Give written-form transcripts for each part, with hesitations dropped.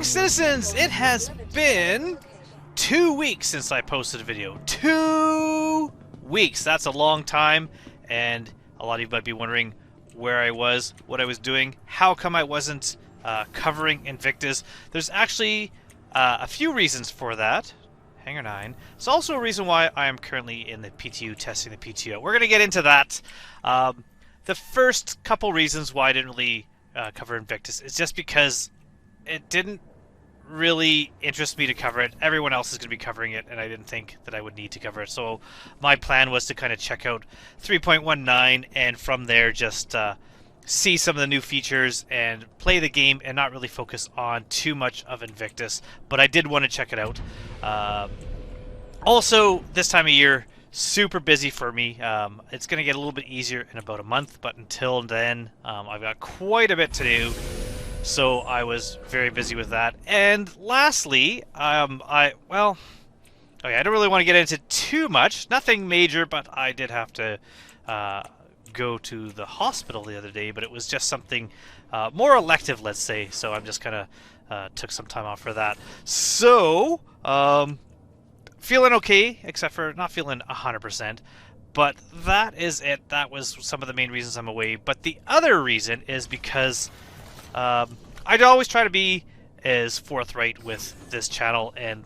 Citizens, it has been 2 weeks since I posted a video. 2 weeks! That's a long time, and a lot of you might be wondering where I was, what I was doing, how come I wasn't covering Invictus. There's actually a few reasons for that. Hangar 9. It's also a reason why I am currently in the PTU testing the PTO. We're going to get into that. The first couple reasons why I didn't really cover Invictus is just because it didn't really interest me to cover it. Everyone else is going to be covering it, and I didn't think that I would need to cover it. So my plan was to kind of check out 3.19 and from there just see some of the new features and play the game and not really focus on too much of Invictus. But I did want to check it out. Also, this time of year, super busy for me. It's going to get a little bit easier in about a month, but until then, I've got quite a bit to do. So I was very busy with that. And lastly, I don't really want to get into too much. Nothing major, but I did have to go to the hospital the other day, but it was just something more elective, let's say. So I'm just kind of took some time off for that. So, feeling okay, except for not feeling 100%. But that is it. That was some of the main reasons I'm away. But the other reason is because I'd always try to be as forthright with this channel and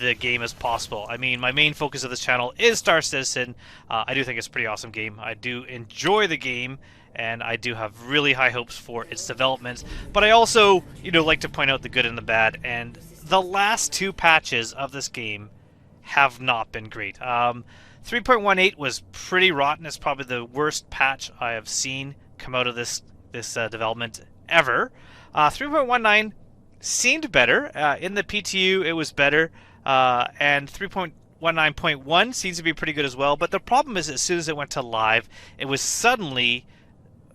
the game as possible. I mean, my main focus of this channel is Star Citizen. I do think it's a pretty awesome game. I do enjoy the game, and I do have really high hopes for its development. But I also, like to point out the good and the bad. And the last 2 patches of this game have not been great. 3.18 was pretty rotten. It's probably the worst patch I have seen come out of this development ever. 3.19 seemed better. In the PTU, it was better. And 3.19.1 seems to be pretty good as well. But the problem is, as soon as it went to live, it was suddenly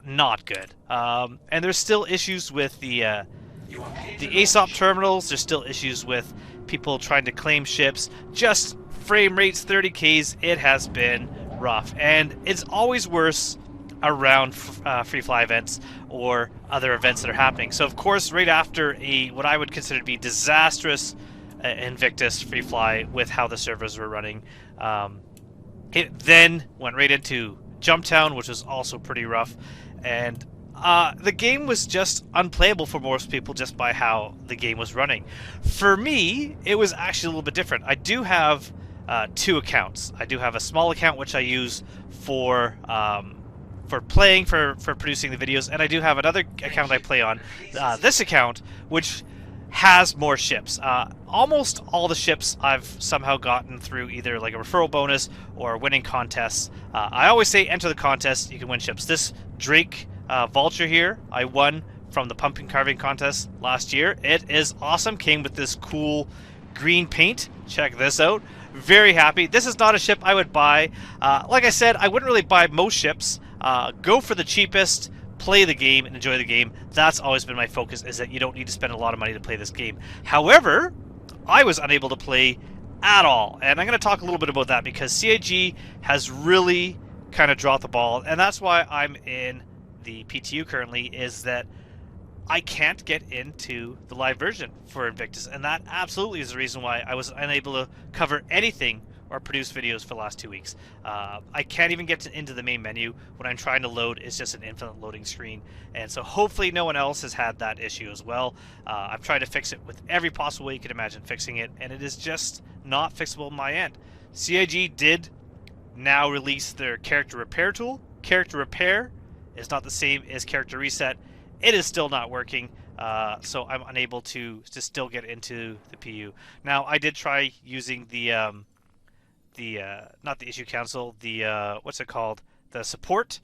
not good. And there's still issues with the ASOP terminals. There's still issues with people trying to claim ships. Just frame rates 30Ks. It has been rough. And it's always worse around free fly events or other events that are happening. So of course, right after what I would consider to be disastrous Invictus free fly with how the servers were running, it then went right into Jumptown, which was also pretty rough, and the game was just unplayable for most people just by how the game was running. For me, it was actually a little bit different. I do have 2 accounts. I do have a small account which I use for playing, for producing the videos, and I do have another account I play on, this account, which has more ships. Almost all the ships I've somehow gotten through either like a referral bonus or winning contests. I always say enter the contest, you can win ships. This Drake Vulture here, I won from the pumpkin carving contest last year. It is awesome, came with this cool green paint. Check this out. Very happy. This is not a ship I would buy. Like I said, I wouldn't really buy most ships. Go for the cheapest, play the game, and enjoy the game. That's always been my focus, is that you don't need to spend a lot of money to play this game. However, I was unable to play at all, and I'm going to talk a little bit about that because CIG has really kind of dropped the ball, and that's why I'm in the PTU currently, is that I can't get into the live version for Invictus, and that absolutely is the reason why I was unable to cover anything or produce videos for the last 2 weeks. I can't even get into the main menu. When I'm trying to load, it's just an infinite loading screen. And so hopefully no one else has had that issue as well. I'm trying to fix it with every possible way you can imagine fixing it, and it is just not fixable on my end. CIG did now release their character repair tool. Character repair is not the same as character reset. It is still not working. So I'm unable to still get into the PU. Now, I did try using not the issue council, what's it called? The support.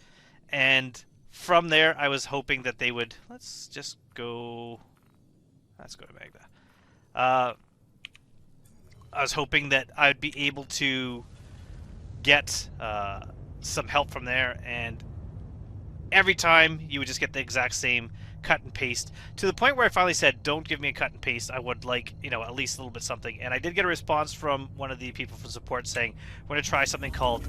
And from there, I was hoping that they would, let's go to Magda. I was hoping that I'd be able to get some help from there, and every time you would just get the exact same cut and paste, to the point where I finally said, don't give me a cut and paste. I would like, at least a little bit something. And I did get a response from one of the people from support saying, we're going to try something called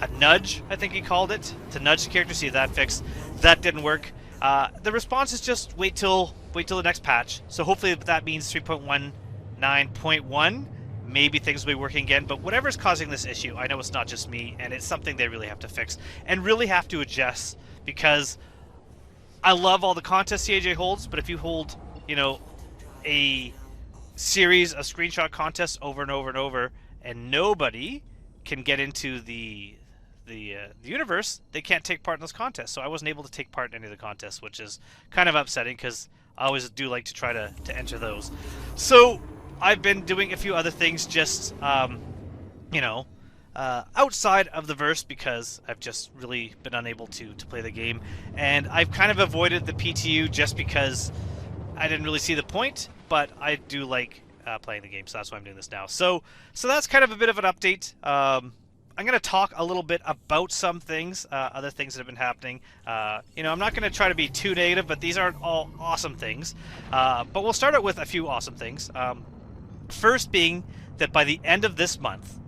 a nudge, I think he called it, to nudge the character, see if that fixed. That didn't work. The response is just wait till the next patch. So hopefully that means 3.19.1. Maybe things will be working again, but whatever's causing this issue, I know it's not just me, and it's something they really have to fix and really have to adjust, because I love all the contests CAJ holds, but if you hold, a series of screenshot contests over and over and over, and nobody can get into the universe, they can't take part in those contests. So I wasn't able to take part in any of the contests, which is kind of upsetting because I always do like to try to enter those. So I've been doing a few other things just, outside of the verse, because I've just really been unable to play the game. And I've kind of avoided the PTU just because I didn't really see the point, but I do like playing the game, so that's why I'm doing this now. So that's kind of a bit of an update. I'm going to talk a little bit about some things, other things that have been happening. I'm not going to try to be too negative, but these aren't all awesome things. But we'll start out with a few awesome things. First being that by the end of this month,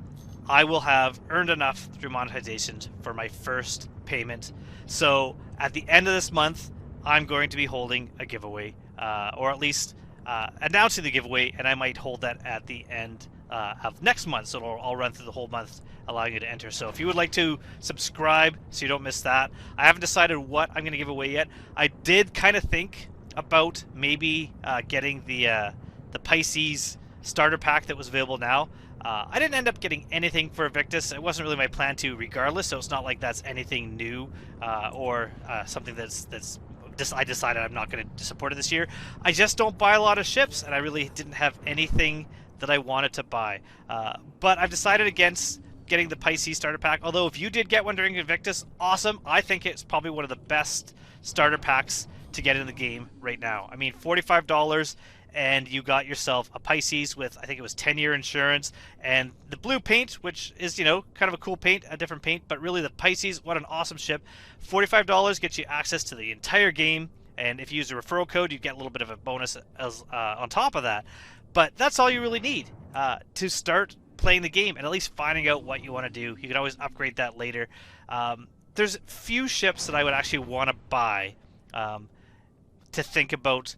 I will have earned enough through monetizations for my first payment. So at the end of this month, I'm going to be holding a giveaway, or at least announcing the giveaway, and I might hold that at the end of next month, so I'll run through the whole month, allowing you to enter. So if you would like to subscribe so you don't miss that. I haven't decided what I'm going to give away yet. I did kind of think about maybe getting the Pisces starter pack that was available now. I didn't end up getting anything for Invictus. It wasn't really my plan to regardless, so it's not like that's anything new or something that's I decided I'm not going to support it this year. I just don't buy a lot of ships, and I really didn't have anything that I wanted to buy. But I've decided against getting the Pisces starter pack, although if you did get one during Invictus, awesome. I think it's probably one of the best starter packs to get in the game right now. I mean, $45, and you got yourself a Pisces with, I think it was 10-year insurance, and the blue paint, which is, kind of a cool paint, a different paint, but really the Pisces, what an awesome ship. $45 gets you access to the entire game, and if you use a referral code, you get a little bit of a bonus as, on top of that. But that's all you really need to start playing the game and at least finding out what you want to do. You can always upgrade that later. There's few ships that I would actually want to buy to think about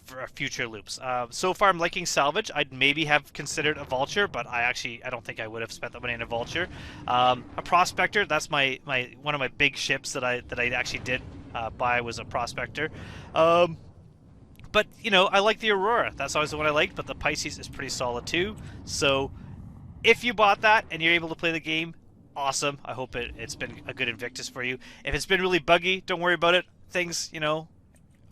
for future loops. So far I'm liking salvage. I'd maybe have considered a vulture, but I don't think I would have spent that money on a vulture. A prospector, that's my one of my big ships that I actually did buy, was a prospector. But, I like the Aurora. That's always the one I liked, but the Pisces is pretty solid too. So if you bought that and you're able to play the game, awesome. I hope it's been a good Invictus for you. If it's been really buggy, don't worry about it. Things,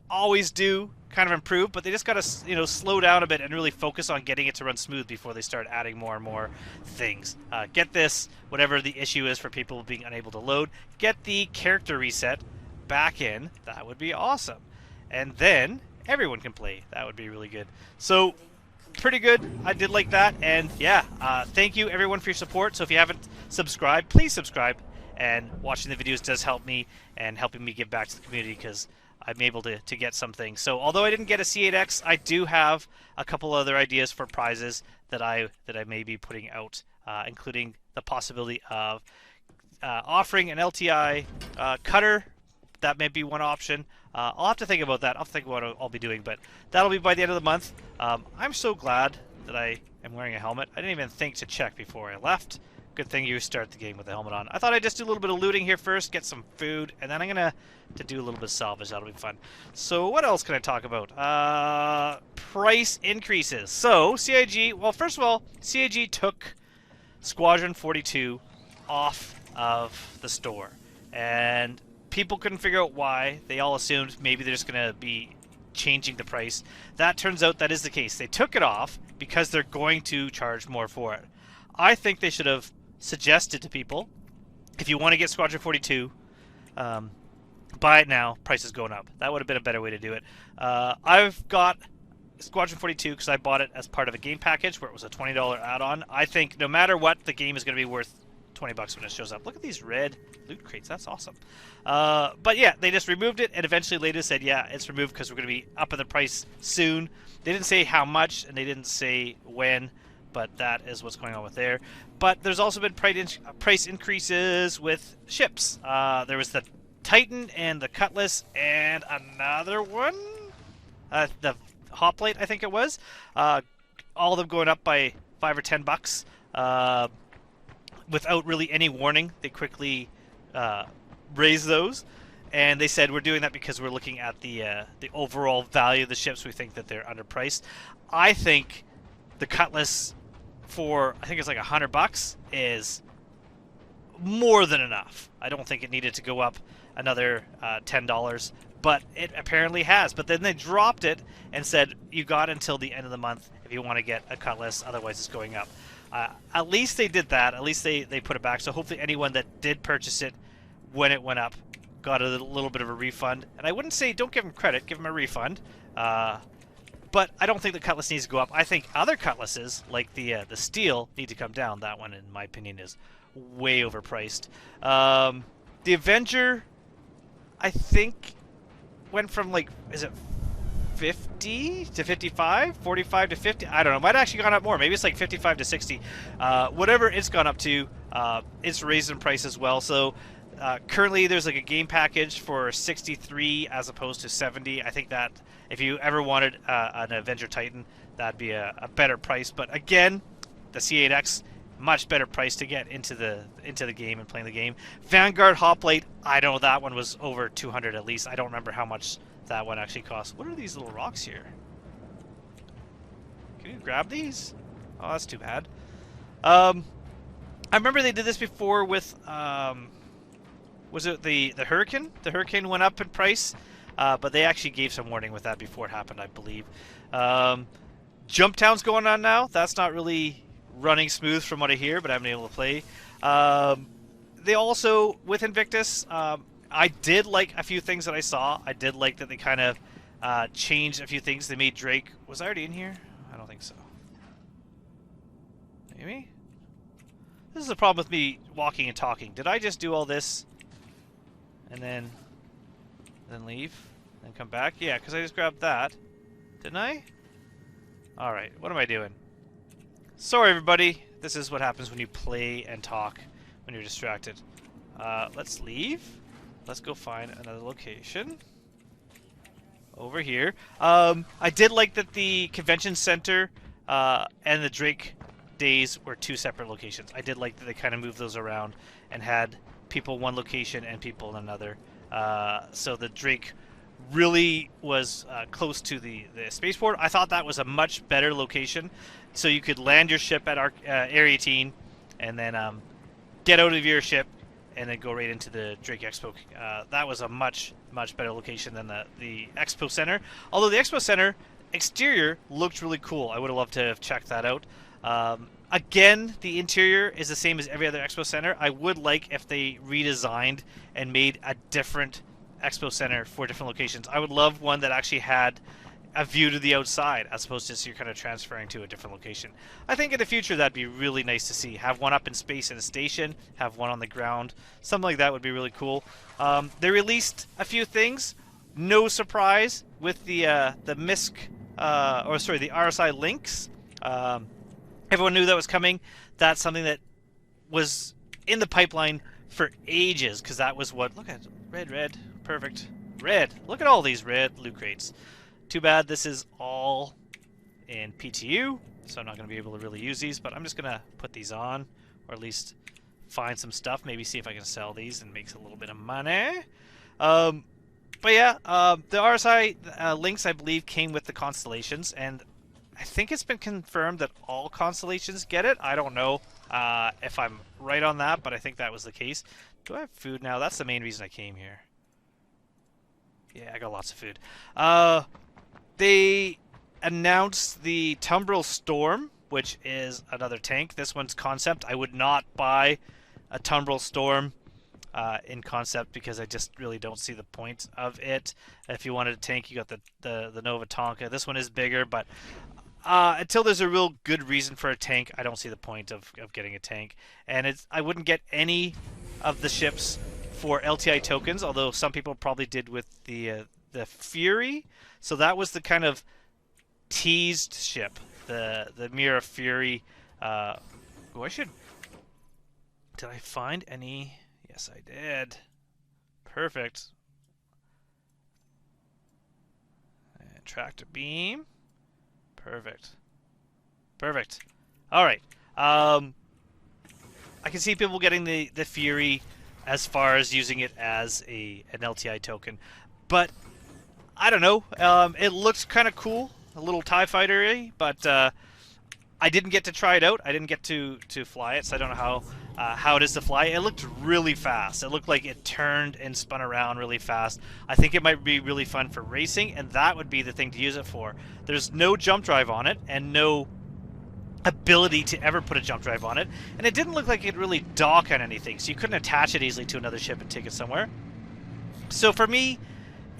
always do kind of improve, but they just got to, slow down a bit and really focus on getting it to run smooth before they start adding more and more things. Get this, whatever the issue is for people being unable to load, get the character reset back in. That would be awesome. And then everyone can play. That would be really good. So pretty good. I did like that. And yeah, thank you everyone for your support. So if you haven't subscribed, please subscribe. And watching the videos does help me and helping me give back to the community, because I'm able to get something. So although I didn't get a C8X, I do have a couple other ideas for prizes that I may be putting out, including the possibility of offering an LTI cutter. That may be one option. I'll have to think about that. I'll think about what I'll be doing, but that'll be by the end of the month. I'm so glad that I am wearing a helmet. I didn't even think to check before I left. Good thing you start the game with the helmet on. I thought I'd just do a little bit of looting here first, get some food, and then I'm going to do a little bit of salvage. That'll be fun. So what else can I talk about? Price increases. So CIG, well, first of all, CIG took Squadron 42 off of the store, and people couldn't figure out why. They all assumed maybe they're just going to be changing the price. That turns out that is the case. They took it off because they're going to charge more for it. I think they should have suggested to people, if you want to get Squadron 42, buy it now, price is going up. That would have been a better way to do it. I've got Squadron 42 because I bought it as part of a game package where it was a $20 add-on. I think no matter what, the game is going to be worth 20 bucks when it shows up. Look at these red loot crates. That's awesome. But yeah, they just removed it, and eventually later said, yeah, it's removed because we're going to be up in the price soon. They didn't say how much, and they didn't say when, but that is what's going on with there. But there's also been price increases with ships. There was the Titan and the Cutlass and another one. The Hoplite, I think it was. All of them going up by $5 or $10. Without really any warning, they quickly raised those, and they said we're doing that because we're looking at the overall value of the ships. We think that they're underpriced. I think the Cutlass for I think it's like $100 is more than enough. I don't think it needed to go up another $10, but it apparently has. But then they dropped it and said you got until the end of the month if you want to get a Cutlass, otherwise it's going up. At least they did that. At least they put it back. So hopefully anyone that did purchase it when it went up got a little bit of a refund. And I wouldn't say don't give them credit, give them a refund. But I don't think the Cutlass needs to go up. I think other Cutlasses, like the Steel, need to come down. That one, in my opinion, is way overpriced. The Avenger, I think, went from like, is it 50 to 55, 45 to 50? I don't know. It might have actually gone up more. Maybe it's like 55 to 60. Whatever it's gone up to, it's raised in price as well. So currently there's like a game package for 63 as opposed to 70. I think that if you ever wanted an Avenger Titan, that'd be a better price. But again, the C8X, much better price to get into the game and playing the game. Vanguard Hoplite, I know that one was over 200 at least. I don't remember how much that one actually costs. What are these little rocks here? Can you grab these? Oh, that's too bad. I remember they did this before with was it the Hurricane? The Hurricane went up in price, but they actually gave some warning with that before it happened, I believe. Jump Town's going on now. That's not really running smooth from what I hear, but I haven't been able to play. They also, with Invictus, I did like a few things that I saw. I did like that they kind of changed a few things. They made Drake... Was I already in here? I don't think so. Maybe? This is the problem with me walking and talking. Did I just do all this and then leave? Then come back? Yeah, because I just grabbed that. Didn't I? Alright, what am I doing? Sorry, everybody. This is what happens when you play and talk when you're distracted. Let's leave. Let's go find another location. Over here. I did like that the convention center and the Drake days were two separate locations. I did like that they kind of moved those around and had people one location and people in another. So the Drake really was close to the spaceport. I thought that was a much better location. So you could land your ship at Area 18 and then get out of your ship and then go right into the Drake Expo. That was a much better location than the Expo Center. Although the Expo Center exterior looked really cool. I would have loved to have checked that out. Again, the interior is the same as every other Expo Center. I would like if they redesigned and made a different Expo Center for different locations. I would love one that actually had a view to the outside as opposed to you're kind of transferring to a different location. I think in the future that'd be really nice to see. Have one up in space in a station, have one on the ground. Something like that would be really cool. They released a few things. No surprise with the MISC, the RSI links. Everyone knew that was coming. That's something that was in the pipeline for ages because that was what... Look at red, perfect. Red. Look at all these red loot crates. Too bad this is all in PTU, so I'm not going to be able to really use these, but I'm just going to put these on, or at least find some stuff, maybe see if I can sell these and make a little bit of money. But yeah, the RSI links, I believe, came with the constellations, and I think it's been confirmed that all constellations get it. I don't know if I'm right on that, but I think that was the case. Do I have food now? That's the main reason I came here. Yeah, I got lots of food. They announced the Tumbril Storm, which is another tank. This one's concept. I would not buy a Tumbril Storm in concept because I just really don't see the point of it. If you wanted a tank, you got the Nova Tonka. This one is bigger, but until there's a real good reason for a tank, I don't see the point of getting a tank. And I wouldn't get any of the ships for LTI tokens, although some people probably did with the Fury. So that was the kind of teased ship, the Mira Fury. Oh, I should. Did I find any? Yes, I did. Perfect. And tractor beam. Perfect. Perfect. All right. I can see people getting the Fury as far as using it as an LTI token, but I don't know. It looks kind of cool, a little TIE fighter-y, but I didn't get to try it out. I didn't get to fly it, so I don't know how it is to fly. It looked really fast. It looked like it turned and spun around really fast. I think it might be really fun for racing, and that would be the thing to use it for. There's no jump drive on it, and no ability to ever put a jump drive on it, and it didn't look like it could really dock on anything, so you couldn't attach it easily to another ship and take it somewhere. So for me,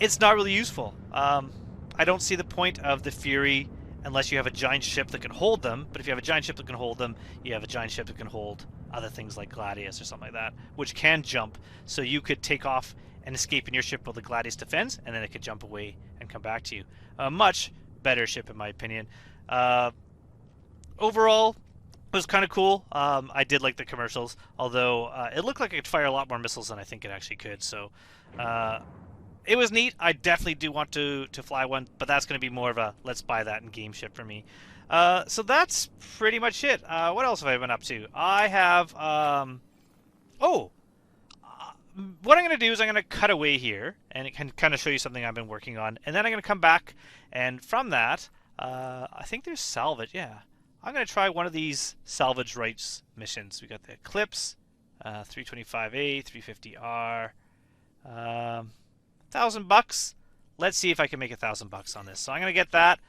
it's not really useful. I don't see the point of the Fury unless you have a giant ship that can hold them. But if you have a giant ship that can hold them, you have a giant ship that can hold other things like Gladius or something like that, which can jump. So you could take off and escape in your ship while the Gladius defends, and then it could jump away and come back to you. A much better ship, in my opinion. Overall, it was kind of cool. I did like the commercials, although it looked like it could fire a lot more missiles than I think it actually could. So it was neat. I definitely do want to fly one, but that's going to be more of a let's buy that in game ship for me. So that's pretty much it. What else have I been up to? I have oh, what I'm going to do is I'm going to cut away here, and it can kind of show you something I've been working on, and then I'm going to come back, and from that, I think there's salvage. Yeah, I'm going to try one of these salvage rights missions. We got the Eclipse, 325A, 350R. $1,000. Let's see if I can make $1,000 on this. So I'm gonna get that,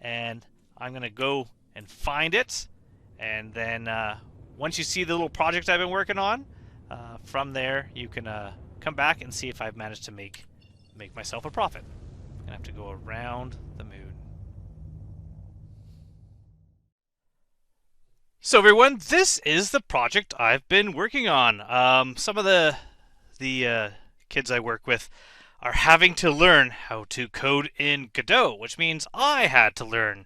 and I'm gonna go and find it, and then once you see the little project I've been working on, from there you can come back and see if I've managed to make myself a profit. I'm gonna have to go around the moon. So everyone, this is the project I've been working on. Some of the kids I work with are having to learn how to code in Godot, which means I had to learn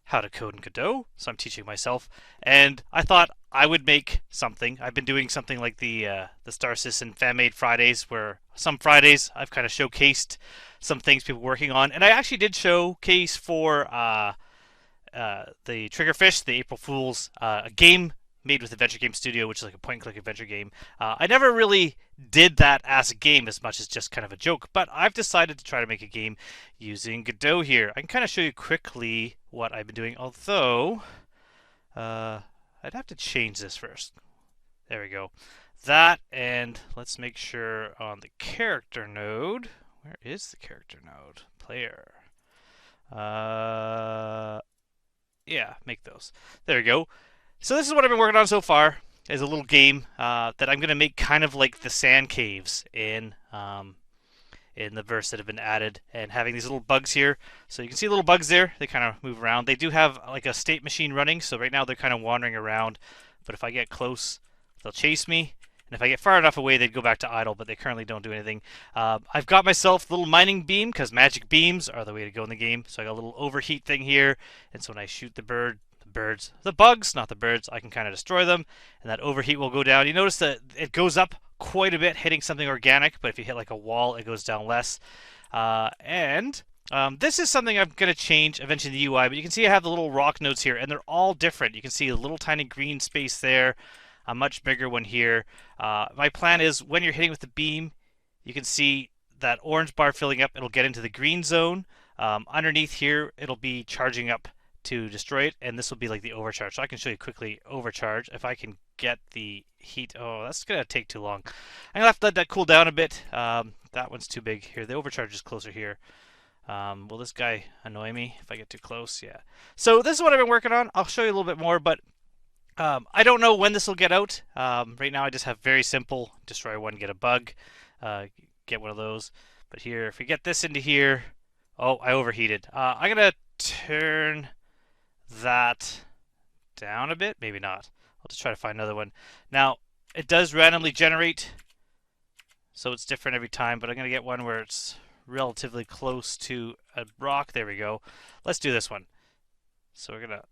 how to code in Godot, so I'm teaching myself. And I thought I would make something. I've been doing something like the Star Citizen Fan Made Fridays, where some Fridays I've kind of showcased some things people are working on, and I actually did showcase for the Triggerfish, the April Fools, a game made with Adventure Game Studio, which is like a point-and-click adventure game. I never really did that as a game as much as just kind of a joke, but I've decided to try to make a game using Godot here. I can kind of show you quickly what I've been doing, although I'd have to change this first. There we go. That, and let's make sure on the character node. Where is the character node? Player. Yeah, make those. There we go. So this is what I've been working on so far, is a little game that I'm going to make kind of like the sand caves in the verse that have been added, and having these little bugs here. So you can see little bugs there. They kind of move around. They do have like a state machine running, so right now they're kind of wandering around. But if I get close, they'll chase me. And if I get far enough away, they'd go back to idle, but they currently don't do anything. I've got myself a little mining beam, because magic beams are the way to go in the game. So I got a little overheat thing here, and so when I shoot the bugs, not the birds, I can kind of destroy them, and that overheat will go down. You notice that it goes up quite a bit hitting something organic, but if you hit like a wall, it goes down less. This is something I'm going to change eventually in the UI, but you can see I have the little rock nodes here, and they're all different. You can see a little tiny green space there, a much bigger one here. My plan is when you're hitting with the beam, you can see that orange bar filling up, it'll get into the green zone. Underneath here, it'll be charging up to destroy it, and this will be like the overcharge. So I can show you quickly overcharge. If I can get the heat, oh, that's gonna take too long. I'm gonna have to let that cool down a bit. That one's too big here. The overcharge is closer here. Will this guy annoy me if I get too close? Yeah. So this is what I've been working on. I'll show you a little bit more, but I don't know when this will get out. Right now I just have very simple, destroy one, get a bug, get one of those. But here, if we get this into here, oh, I overheated. I'm gonna turn that down a bit. Maybe not. I'll just try to find another one. Now, it does randomly generate, so it's different every time, but I'm going to get one where it's relatively close to a rock. There we go. Let's do this one. So we're going to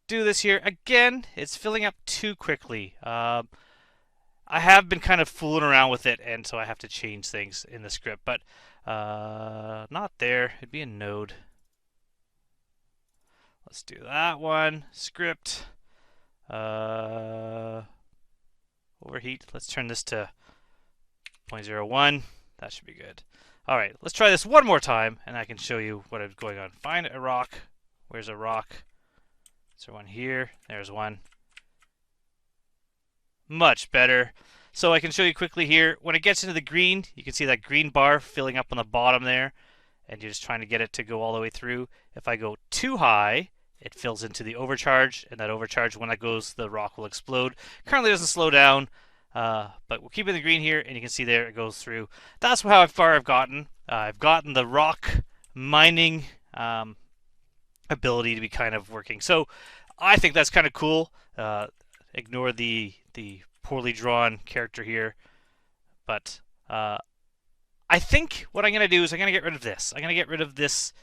do this here. Again, it's filling up too quickly. I have been kind of fooling around with it, and so I have to change things in the script, but not there. It'd be a node. Let's do that one. Script. Overheat. Let's turn this to 0.01. That should be good. All right, let's try this one more time, and I can show you what is going on. Find a rock. Where's a rock? Is there one here? There's one. Much better. So I can show you quickly here. When it gets into the green, you can see that green bar filling up on the bottom there, and you're just trying to get it to go all the way through. If I go too high, it fills into the overcharge, and that overcharge, when that goes, the rock will explode. Currently doesn't slow down, but we'll keep it in the green here, and you can see there it goes through. That's how far I've gotten. I've gotten the rock mining ability to be kind of working. So I think that's kind of cool. Ignore the poorly drawn character here, but I think what I'm going to do is I'm going to get rid of this. I'm going to get rid of this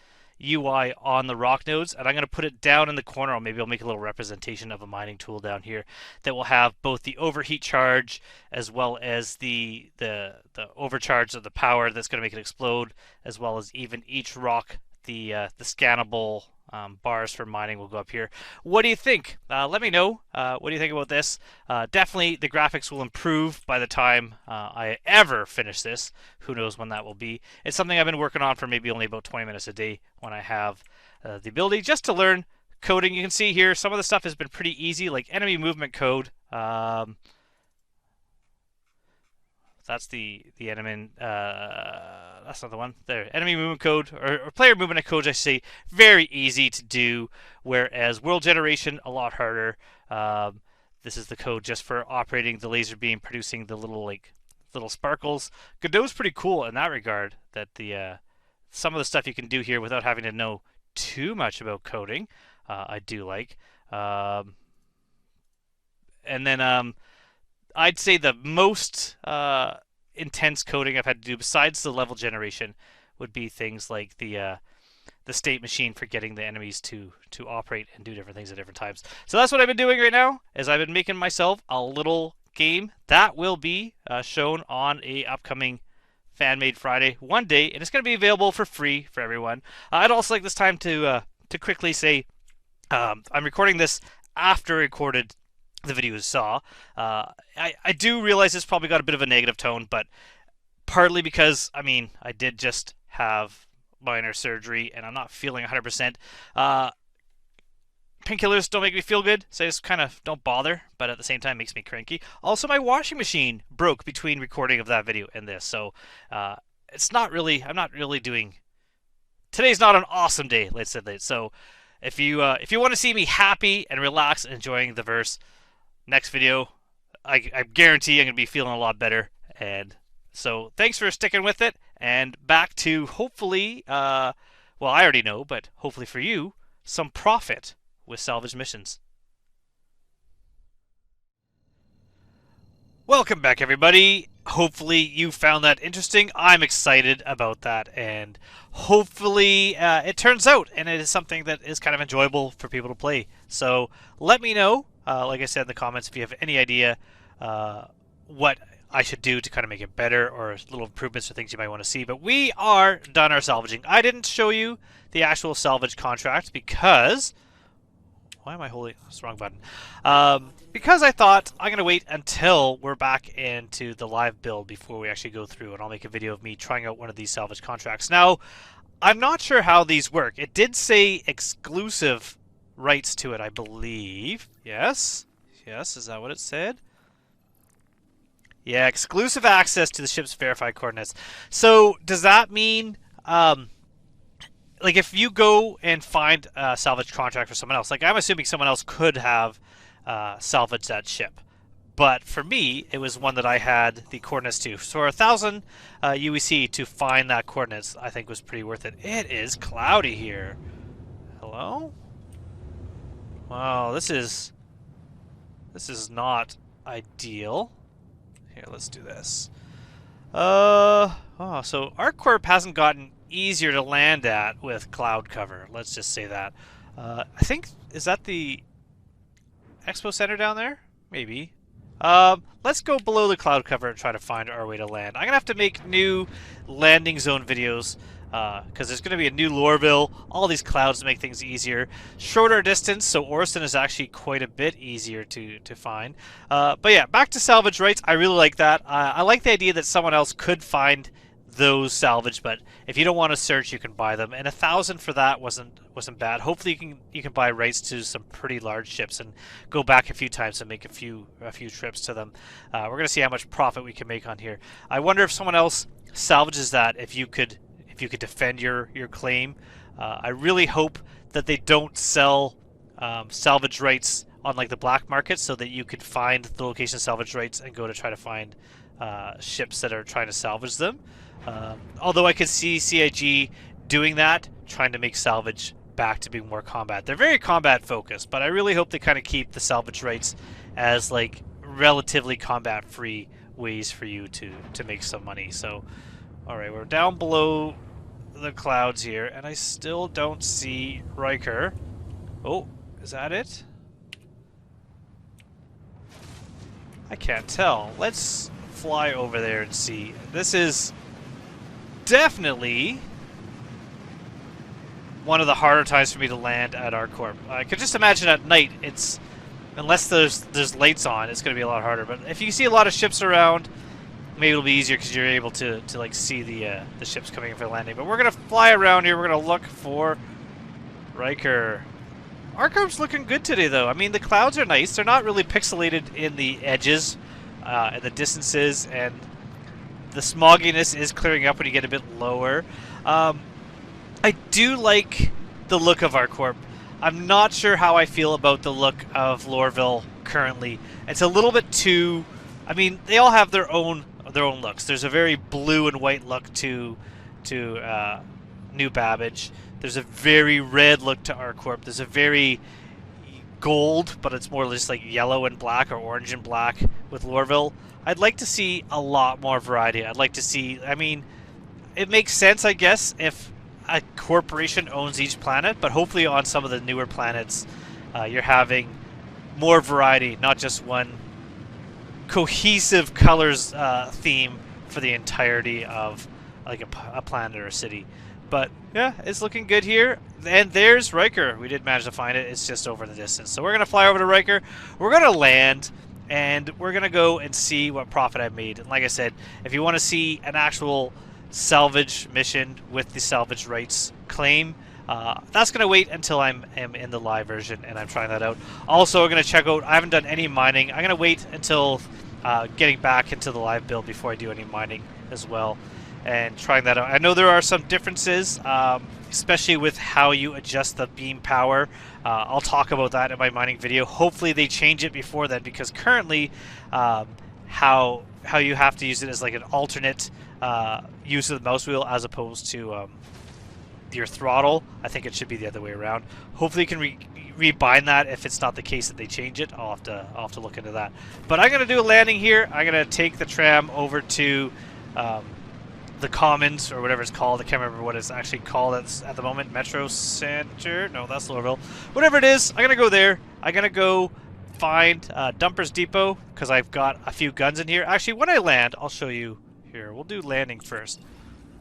UI on the rock nodes, and I'm going to put it down in the corner, or maybe I'll make a little representation of a mining tool down here that will have both the overheat charge as well as the overcharge of the power that's going to make it explode, as well as even each rock, the scannable bars for mining will go up here. What do you think? Let me know. What do you think about this? Definitely the graphics will improve by the time I ever finish this. Who knows when that will be. It's something I've been working on for maybe only about 20 minutes a day when I have the ability just to learn coding. You can see here some of the stuff has been pretty easy, like enemy movement code. That's the enemy. That's not the one. There, enemy movement code or player movement code. I say very easy to do, whereas world generation a lot harder. This is the code just for operating the laser beam, producing the little sparkles. Godot's pretty cool in that regard. That the some of the stuff you can do here without having to know too much about coding, I do like. And then I'd say the most intense coding I've had to do, besides the level generation, would be things like the state machine for getting the enemies to operate and do different things at different times. So that's what I've been doing right now, is I've been making myself a little game that will be shown on a upcoming Fan-Made Friday one day, and it's going to be available for free for everyone. I'd also like this time to quickly say I'm recording this after I recorded the video you saw. I do realize it's probably got a bit of a negative tone, but partly because, I mean, I did just have minor surgery and I'm not feeling 100%. Painkillers don't make me feel good, so I just kind of don't bother, but at the same time makes me cranky. Also, my washing machine broke between recording of that video and this, so it's not really, I'm not really doing, today's not an awesome day, let's say that. So if you want to see me happy and relaxed and enjoying the verse, next video, I guarantee I'm going to be feeling a lot better. And so thanks for sticking with it, and back to hopefully, well, I already know, but hopefully for you, some profit with salvage missions. Welcome back, everybody. Hopefully you found that interesting. I'm excited about that, and hopefully it turns out and it is something that is kind of enjoyable for people to play. So let me know, like I said in the comments, if you have any idea what I should do to kind of make it better, or little improvements or things you might want to see. But we are done our salvaging. I didn't show you the actual salvage contract because... Why am I holding... That's the wrong button. Because I thought I'm going to wait until we're back into the live build before we actually go through, and I'll make a video of me trying out one of these salvage contracts. Now, I'm not sure how these work. It did say exclusive rights to it, I believe. Yes? Yes, is that what it said? Yeah, exclusive access to the ship's verified coordinates. So, does that mean... like if you go and find a salvage contract for someone else, like I'm assuming someone else could have salvaged that ship, but for me it was one that I had the coordinates to. So 1,000 UEC to find that coordinates I think was pretty worth it. It is cloudy here. Hello? Wow, this is not ideal. Here, let's do this. Oh, so ArcCorp hasn't gotten easier to land at with cloud cover. Let's just say that. I think, is that the expo center down there? Maybe. Let's go below the cloud cover and try to find our way to land. I'm gonna have to make new landing zone videos because there's gonna be a new Lorville. All these clouds to make things easier. Shorter distance, so Orson is actually quite a bit easier to find. But yeah, back to salvage rights. I really like that. I like the idea that someone else could find those salvage, but if you don't want to search, you can buy them. And 1,000 for that wasn't bad. Hopefully, you can buy rights to some pretty large ships and go back a few times and make a few trips to them. We're gonna see how much profit we can make on here. I wonder if someone else salvages that. If you could defend your claim. I really hope that they don't sell salvage rights on like the black market, so that you could find the location salvage rights and go to try to find ships that are trying to salvage them. Although I could see CIG doing that, trying to make salvage back to being more combat. They're very combat focused, but I really hope they kind of keep the salvage rights as like relatively combat free ways for you to make some money. So, alright, we're down below the clouds here, and I still don't see Riker. Oh, is that it? I can't tell. Let's fly over there and see. This is definitely one of the harder times for me to land at ArcCorp. I could just imagine at night, it's unless there's lights on, it's going to be a lot harder. But if you see a lot of ships around, maybe it'll be easier because you're able to like see the ships coming in for landing. But we're going to fly around here. We're going to look for Riker. ArcCorp's looking good today, though. I mean, the clouds are nice. They're not really pixelated in the edges and the distances, and the smogginess is clearing up when you get a bit lower. I do like the look of ArcCorp. I'm not sure how I feel about the look of Lorville currently. It's a little bit too... I mean, they all have their own looks. There's a very blue and white look to New Babbage. There's a very red look to ArcCorp. There's a very gold, but it's more just like yellow and black or orange and black with Lorville. I'd like to see a lot more variety. I'd like to see... I mean, it makes sense, I guess, if a corporation owns each planet, but hopefully on some of the newer planets, you're having more variety, not just one cohesive colors theme for the entirety of like a planet or a city. But yeah, it's looking good here. And there's Riker. We did manage to find it. It's just over in the distance. So we're going to fly over to Riker. We're going to land, and we're going to go and see what profit I've made. And like I said, if you want to see an actual salvage mission with the salvage rights claim, that's going to wait until I'm in the live version and I'm trying that out. Also, we're going to check out... I haven't done any mining. I'm going to wait until getting back into the live build before I do any mining as well, and trying that out. I know there are some differences, especially with how you adjust the beam power. I'll talk about that in my mining video. Hopefully they change it before then, because currently how you have to use it as like an alternate use of the mouse wheel as opposed to your throttle. I think it should be the other way around. Hopefully you can rebind that if it's not the case that they change it. I'll have to look into that. But I'm going to do a landing here. I'm going to take the tram over to the Commons, or whatever it's called. I can't remember what it's actually called at the moment. Metro Center? No, that's Lorville. Whatever it is, I'm going to go there. I'm going to go find Dumper's Depot, because I've got a few guns in here. Actually, when I land, I'll show you here. We'll do landing first.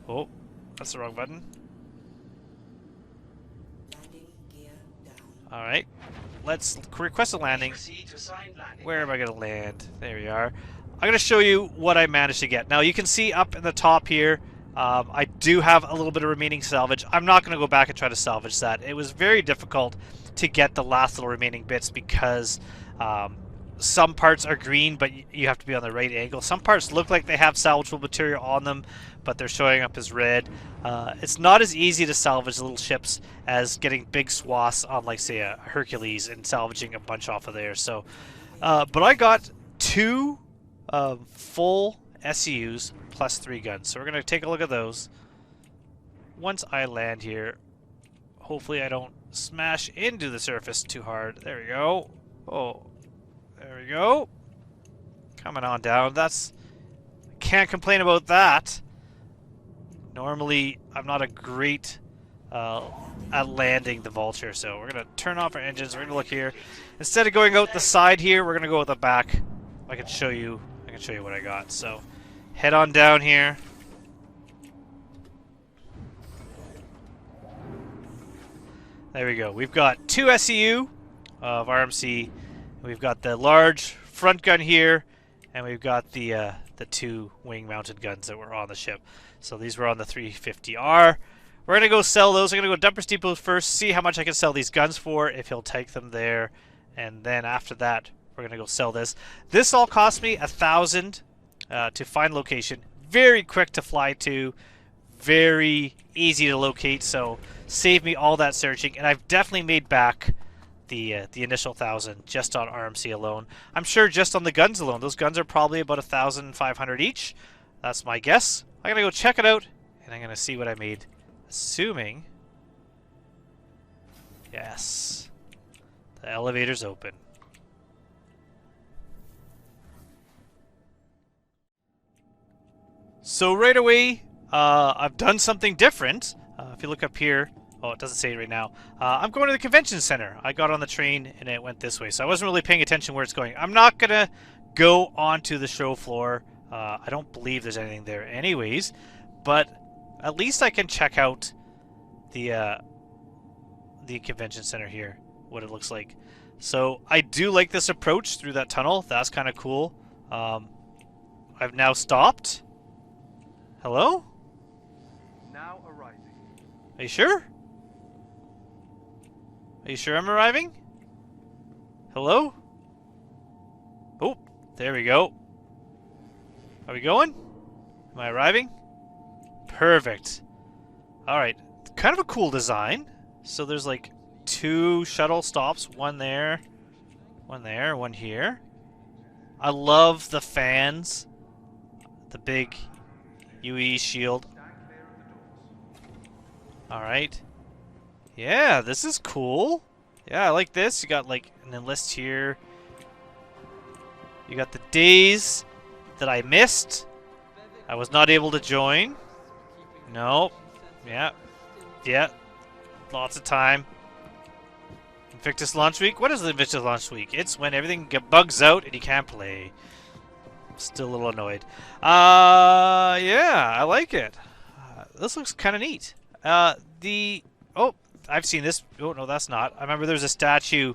Oh, that's the wrong button. Alright, let's request a landing. Where am I going to land? There we are. I'm going to show you what I managed to get. Now, you can see up in the top here, I do have a little bit of remaining salvage. I'm not going to go back and try to salvage that. It was very difficult to get the last little remaining bits, because some parts are green, but you have to be on the right angle. Some parts look like they have salvageable material on them, but they're showing up as red. It's not as easy to salvage little ships as getting big swaths on, like, say, a Hercules and salvaging a bunch off of there. So, but I got 2 full SCUs plus 3 guns. So we're going to take a look at those. Once I land here, hopefully I don't smash into the surface too hard. There we go. Oh, there we go. Coming on down. Can't complain about that. Normally, I'm not a great at landing the Vulture, so we're gonna turn off our engines. We're gonna look here. Instead of going out the side here, we're gonna go out the back. I can show you what I got. So, head on down here. There we go. We've got 2 SEU of RMC. We've got the large front gun here, and we've got the 2 wing-mounted guns that were on the ship. So these were on the 350R. We're going to go sell those. I'm going to go Dumper's Depot first, see how much I can sell these guns for, if he'll take them there. And then after that, we're going to go sell this. This all cost me 1,000 to find location. Very quick to fly to. Very easy to locate, so saved me all that searching. And I've definitely made back the initial 1,000 just on RMC alone. I'm sure just on the guns alone. Those guns are probably about 1,500 each. That's my guess. I'm going to go check it out, and I'm going to see what I made. Assuming... Yes. The elevator's open. So right away, I've done something different. If you look up here... Oh, it doesn't say it right now. I'm going to the convention center. I got on the train, and it went this way. So I wasn't really paying attention where it's going. I'm not going to go onto the show floor. I don't believe there's anything there anyways. But at least I can check out the convention center here, what it looks like. So I do like this approach through that tunnel. That's kind of cool. I've now stopped. Hello? Now arriving. Are you sure? Are you sure I'm arriving? Hello? Oh, there we go. Are we going? Am I arriving? Perfect. Alright. Kind of a cool design. So there's like 2 shuttle stops. One there, one here. I love the fans. The big UE shield. Alright. Yeah, this is cool. Yeah, I like this. You got like an enlist here. You got the days that I missed. I was not able to join. No. Yeah. Yeah. Lots of time. Invictus Launch Week? What is the Invictus Launch Week? It's when everything bugs out and you can't play. Still a little annoyed. Yeah, I like it. This looks kind of neat. Oh, I've seen this. Oh, no, that's not. I remember there was a statue.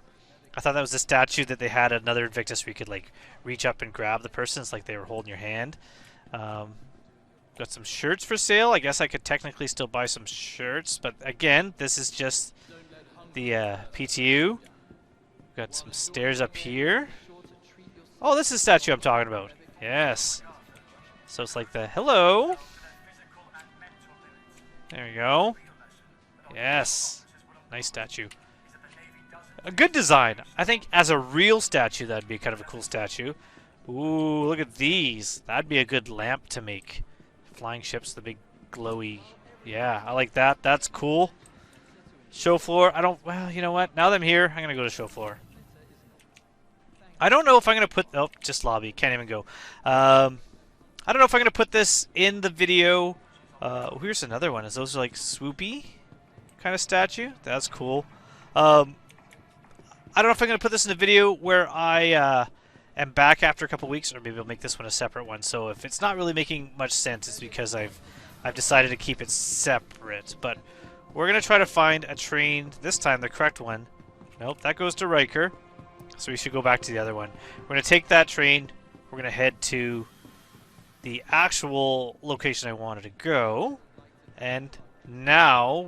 I thought that was a statue that they had another Invictus where you could, like, reach up and grab the person. It's like they were holding your hand. Got some shirts for sale. I guess I could technically still buy some shirts. But, again, this is just the PTU. Got some stairs up here. Oh, this is the statue I'm talking about. Yes. So it's like the hello. There we go. Yes. Nice statue. A good design. I think as a real statue, that'd be kind of a cool statue. Ooh, look at these. That'd be a good lamp to make. Flying ships, the big glowy. Yeah, I like that. That's cool. Show floor. Well, you know what? Now that I'm here, I'm going to go to show floor. I don't know if I'm going to put... Oh, just lobby. Can't even go. I don't know if I'm going to put this in the video. Here's another one. Is those like swoopy kind of statue? That's cool. I don't know if I'm going to put this in the video where I am back after a couple weeks, or maybe I'll make this one a separate one. So if it's not really making much sense, it's because I've decided to keep it separate. But we're going to try to find a train, this time the correct one. Nope, that goes to Riker. So we should go back to the other one. We're going to take that train. We're going to head to the actual location I wanted to go. And now,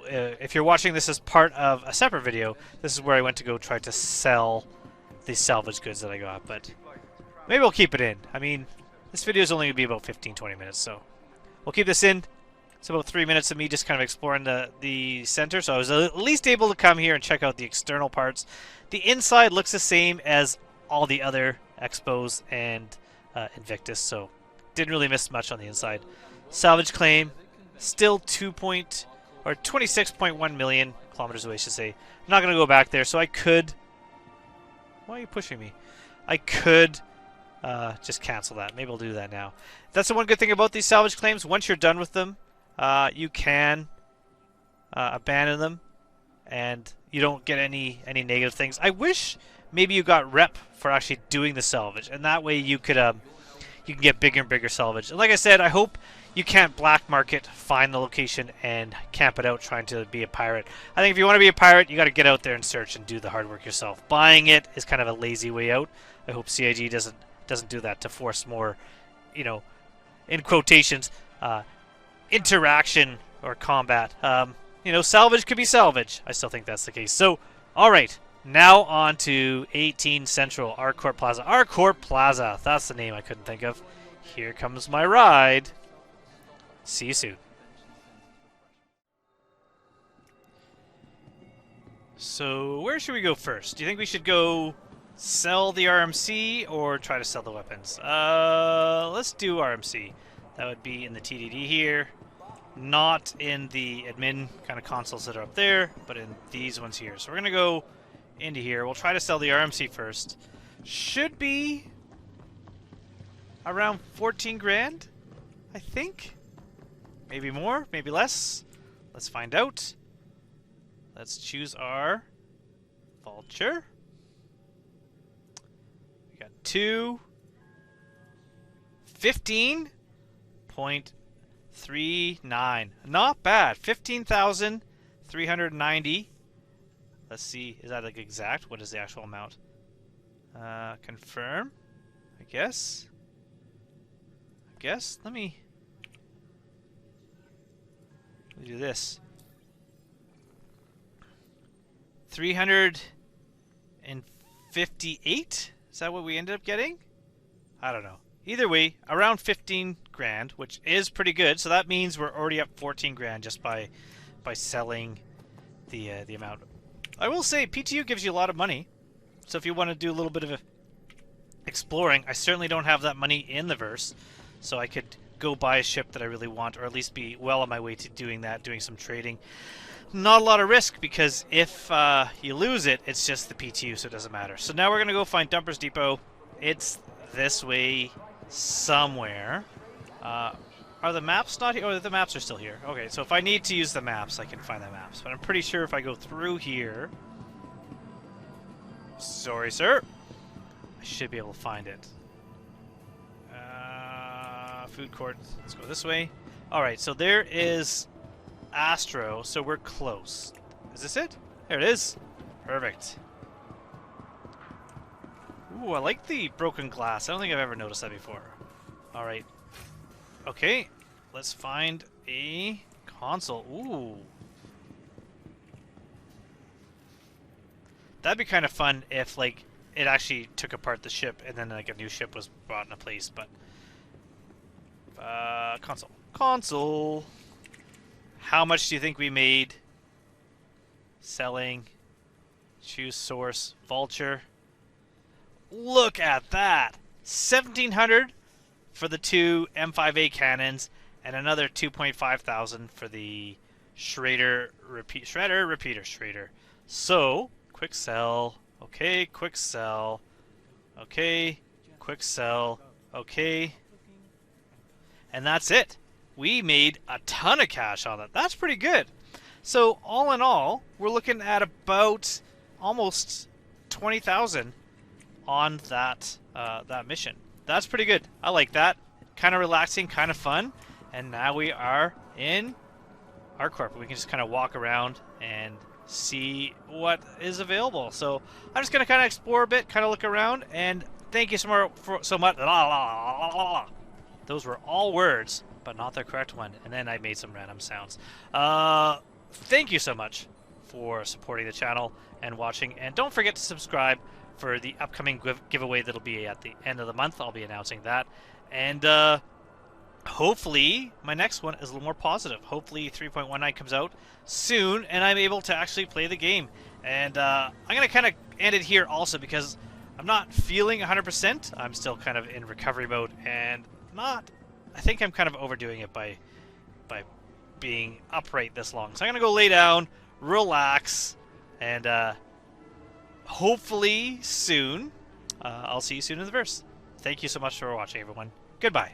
if you're watching this as part of a separate video, this is where I went to go try to sell the salvage goods that I got. But maybe we'll keep it in. I mean, this video is only going to be about 15-20 minutes, so we'll keep this in. It's about 3 minutes of me just kind of exploring the center, so I was at least able to come here and check out the external parts. The inside looks the same as all the other expos and Invictus, so didn't really miss much on the inside. Salvage claim, still 2.2 or 26.1 million kilometers away, I should say. I'm not going to go back there, so I could... Why are you pushing me? I could just cancel that. Maybe I'll do that now. That's the one good thing about these salvage claims. Once you're done with them, you can abandon them, and you don't get any negative things. I wish maybe you got rep for actually doing the salvage, and that way you could you can get bigger and bigger salvage. And like I said, I hope you can't black market, find the location, and camp it out trying to be a pirate. I think if you want to be a pirate, you got to get out there and search and do the hard work yourself. Buying it is kind of a lazy way out. I hope CIG doesn't do that to force more, you know, in quotations, interaction or combat. You know, salvage could be salvage. I still think that's the case. So, all right. Now on to 18 Central, Arcourt Plaza. Arcourt Plaza, that's the name I couldn't think of. Here comes my ride. See you soon. So, where should we go first? Do you think we should go sell the RMC or try to sell the weapons? Let's do RMC. That would be in the TDD here. Not in the admin kind of consoles that are up there, but in these ones here. So we're going to go into here. We'll try to sell the RMC first. Should be around 14 grand, I think. Maybe more, maybe less. Let's find out. Let's choose our vulture. We got 2, 15.39. Not bad. 15,390. Let's see. Is that like exact? What is the actual amount? Confirm. I guess. Let me do this. 358? Is that what we ended up getting? I don't know. Either way, around 15 grand, which is pretty good. So that means we're already up 14 grand just by selling the amount. I will say PTU gives you a lot of money. So if you want to do a little bit of exploring, I certainly don't have that money in the verse. So I could go buy a ship that I really want, or at least be well on my way to doing that, doing some trading. Not a lot of risk, because if you lose it, it's just the PTU, so it doesn't matter. So now we're going to go find Dumpers Depot. It's this way somewhere. Are the maps not here? Oh, the maps are still here. Okay, so if I need to use the maps, I can find the maps. But I'm pretty sure if I go through here... Sorry, sir. I should be able to find it. Food court. Let's go this way. Alright, so there is Astro, so we're close. Is this it? There it is. Perfect. Ooh, I like the broken glass. I don't think I've ever noticed that before. Alright. Okay, let's find a console. Ooh. That'd be kind of fun if, like, it actually took apart the ship and then, like, a new ship was brought into place, but... Console. How much do you think we made? Selling. Choose source. Vulture. Look at that! 1,700 for the 2 M5A cannons, and another 2.5 thousand for the Schrader repeater. So, quick sell. Okay, quick sell. Okay, quick sell. Okay. And that's it. We made a ton of cash on that. That's pretty good. So all in all, we're looking at about almost 20,000 on that that mission. That's pretty good. I like that. Kind of relaxing, kind of fun. And now we are in Arcourt. We can just kind of walk around and see what is available. So I'm just gonna kind of explore a bit, kind of look around, and thank you so much. Those were all words, but not the correct one. And then I made some random sounds. Thank you so much for supporting the channel and watching. And don't forget to subscribe for the upcoming giveaway that'll be at the end of the month. I'll be announcing that. And hopefully my next one is a little more positive. Hopefully 3.19 comes out soon and I'm able to actually play the game. And I'm going to kind of end it here also because I'm not feeling 100%. I'm still kind of in recovery mode and I think I'm kind of overdoing it by being upright this long. So I'm going to go lay down, relax, and hopefully soon, I'll see you soon in the verse. Thank you so much for watching, everyone. Goodbye.